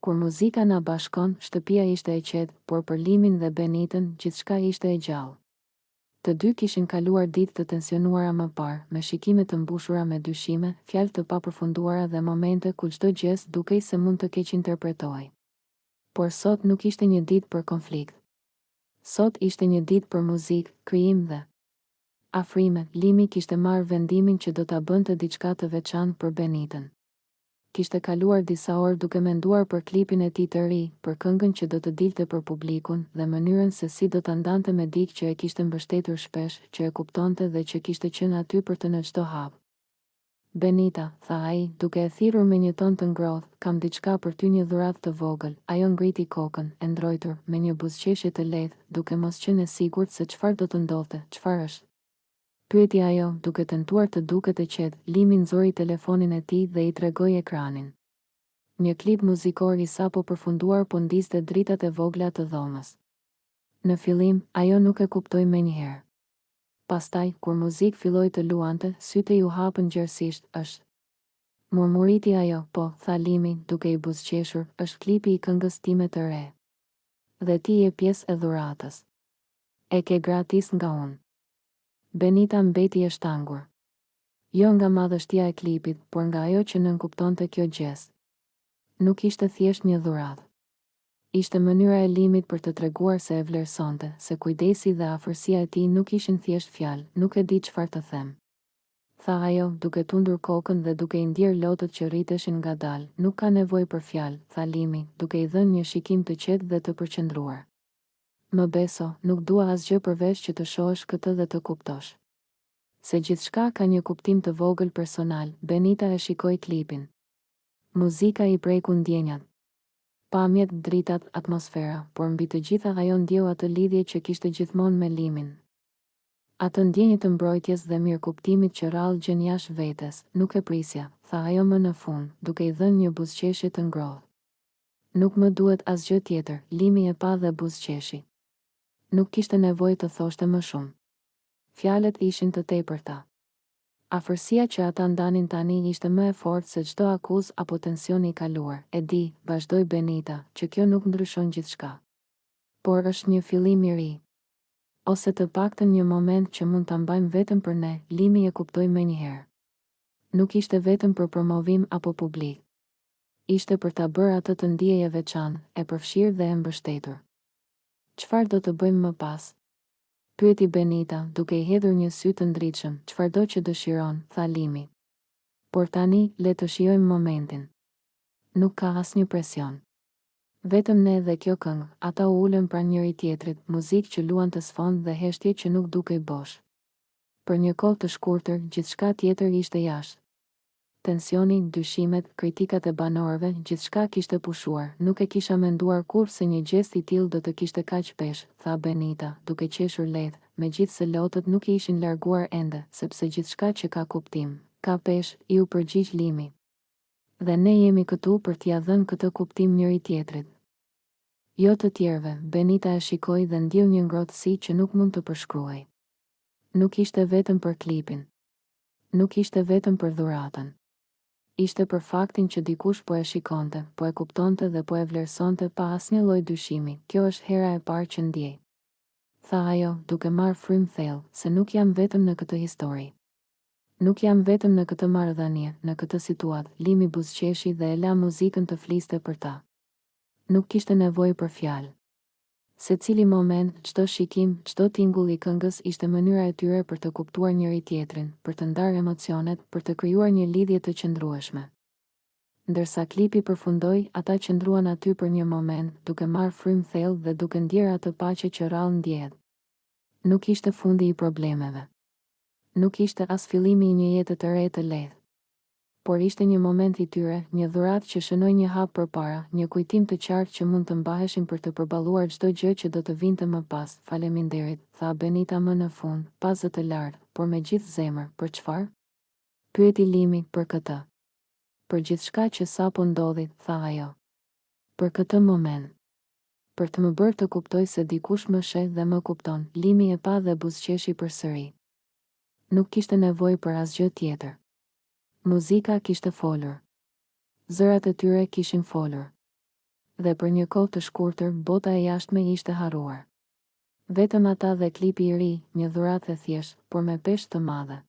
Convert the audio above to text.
Kur muzika na bashkon, shtëpia ishte e qetë, por për Limin dhe Benitën, gjithçka ishte e gjallë. Të dy kishin kaluar ditë të tensionuara më parë, me shikime të mbushura me dyshime, fjalë të papërfunduara dhe momente ku çdo gjes dukej se mund të keq interpretohej. Por sot nuk ishte një ditë për konflikt. Sot ishte një ditë për muzikë, krijim dhe afrime. Limi kishte marrë vendimin që do ta bënte diçka të veçantë për Benitën. Kishte kaluar disa orë duke menduar për klipin e tij të ri, për këngën që do të dilte për publikun dhe mënyrën se si do ta ndante me dikë që e kishte mbështetur shpesh, që e kuptonte dhe që kishte qenë aty për të në çdo hap. Benita, tha ai, duke e thirrur me një ton të ngrohtë, kam diçka për ty, një dhuratë të vogël. Ajo ngriti kokën, e ndrojtur, me një buzëqeshje të lehtë, duke mos qenë e sigurt se çfarë do të ndodhte. Çfarë është? Pyeti ajo, duke tentuar të duket e qetë. Limi nxori telefonin e tij dhe i tregoi ekranin. Një klip muzikor i sapo përfunduar po ndiste dritat e vogla të dhomës. Në fillim, ajo nuk e kuptoi menjëherë. Pastaj, kur muzikë filloi të luante, sytë u hapën gjerësisht. Është. Murmuriti ajo, po, tha Limi, duke i buzëqeshur, është klipi i këngës time të re. Dhe ti je pjesë e dhuratës. E ke gratis nga unë. Benita mbeti e shtangur. Jo nga madhështia e klipit, por nga ajo që nënkuptonte kjo gjes. Nuk ishte thjesht një dhuratë. Ishte mënyra e Limit për të treguar se e vlerësonte, se kujdesi dhe afërsia e tij nuk ishin thjesht fjalë, nuk e di çfarë të them. Tha ajo, duke tundur kokën dhe duke i ndier lotët që rriteshin ngadalë. Nuk ka nevojë për fjalë, tha Limi, duke i dhënë një shikim të qetë dhe të përqendruar. Më beso, nuk dua asgjë përveç që të shohësh këtë dhe të kuptosh. Se gjithçka ka një kuptim të vogël personal. Benita e shikoi klipin. Muzika i preku ndjenjat. Pamjet, dritat, atmosfera, por mbi të gjitha ajo ndjeu atë lidhje që kishte gjithmonë me Limin. Atë ndjenjë të mbrojtjes dhe mirëkuptimit që rrallë gjën jashtë vetes. Nuk e prisja, tha ajo më në fund, duke i dhënë një buzëqeshje të ngrohtë. Nuk më duhet asgjë tjetër. Limi e pa dhe buzëqeshi. Nuk kishte nevojë të thoshte më shumë. Fjalët ishin të tepërta. Afërsia që ata ndanin tani ishte më e fortë se çdo akuzë apo tensioni i kaluar. E di, vazhdoi Benita, që kjo nuk ndryshon gjithçka. Por është një fillim i ri. Ose të paktën një moment që mund ta mbajmë vetëm për ne. Limi e kuptoi menjëherë. Nuk ishte vetëm për promovim apo publik. Ishte për ta bërë atë të ndiej e veçantë, e përfshirë dhe e mbështetur. Çfarë do të bëjmë më pas? Pyeti Benita, duke i hedhur një sy të ndritshëm. Çfarëdo që dëshiron, tha Limi. Por tani, le të shijojmë momentin. Nuk ka asnjë presion. Vetëm ne dhe kjo këngë. Ata u ulën pranë njëri tjetrit, muzikë që luante sfond dhe heshtje që nuk dukej bosh. Për një kohë të shkurtër, gjithçka tjetër ishte jashtë. Tensioni, dyshimet, kritikat e banorëve, gjithçka kishte pushuar. Nuk e kisha menduar kurrë se një gjest i tillë do të kishte kaq pesh, tha Benita, duke qeshur lehtë, megjithse lotët nuk i ishin larguar ende, sepse gjithçka që ka kuptim, ka pesh, u përgjigj Limi. Dhe ne jemi këtu për t'ia dhënë këtë kuptim njëri tjetrit. Jo të tjerëve. Benita e shikoi dhe ndjeu një ngrohtësi që nuk mund të përshkruaj. Nuk ishte vetëm për klipin. Nuk ishte vetëm për dhuratën. Ishte për faktin që dikush po e shikonte, po e kuptonte dhe po e vlerësonte pa asnjë lloj dyshimi. Kjo është hera e parë që ndjej. Tha ajo, duke marrë frymë thellë, se nuk jam vetëm në këtë histori. Nuk jam vetëm në këtë marrëdhënie, në këtë situatë. Limi buzëqeshi dhe e la muzikën të fliste për ta. Nuk kishte nevojë për fjalë. Secili moment, çdo shikim, çdo tingull i këngës ishte mënyra e tyre për të kuptuar njëri tjetrin, për të ndarë emocionet, për të krijuar një lidhje të qëndrueshme. Ndërsa klipi përfundoi, ata qëndruan aty për një moment, duke marrë frymë thellë dhe duke ndjerë atë paqe që rrallë ndjehet. Nuk ishte fundi i problemeve. Nuk ishte as fillimi i një jete të re të lehtë. Por ishte një moment i tyre, një dhuratë që shënoi një hap përpara, një kujtim të qartë që mund të mbaheshin për të përballuar çdo gjë që do të vinte më pas. Faleminderit, tha Benita më në fund, pa zë të lartë, por me gjithë zemër. Për çfarë? Pyeti Limi, për këtë. Për gjithçka që sapo ndodhi, tha ajo. Për këtë moment. Për të më bërë të kuptoj se dikush më sheh dhe më kupton. Limi e pa dhe buzëqeshi përsëri. Nuk kishte nevojë për asgjë tjetër. Muzika kishte folur. Zërat e tyre kishin folur. dhe për një kohë të shkurtër bota e jashtme ishte harruar. Vetëm ata dhe klipi i ri, një dhuratë e thjeshtë, por me peshë të madhe.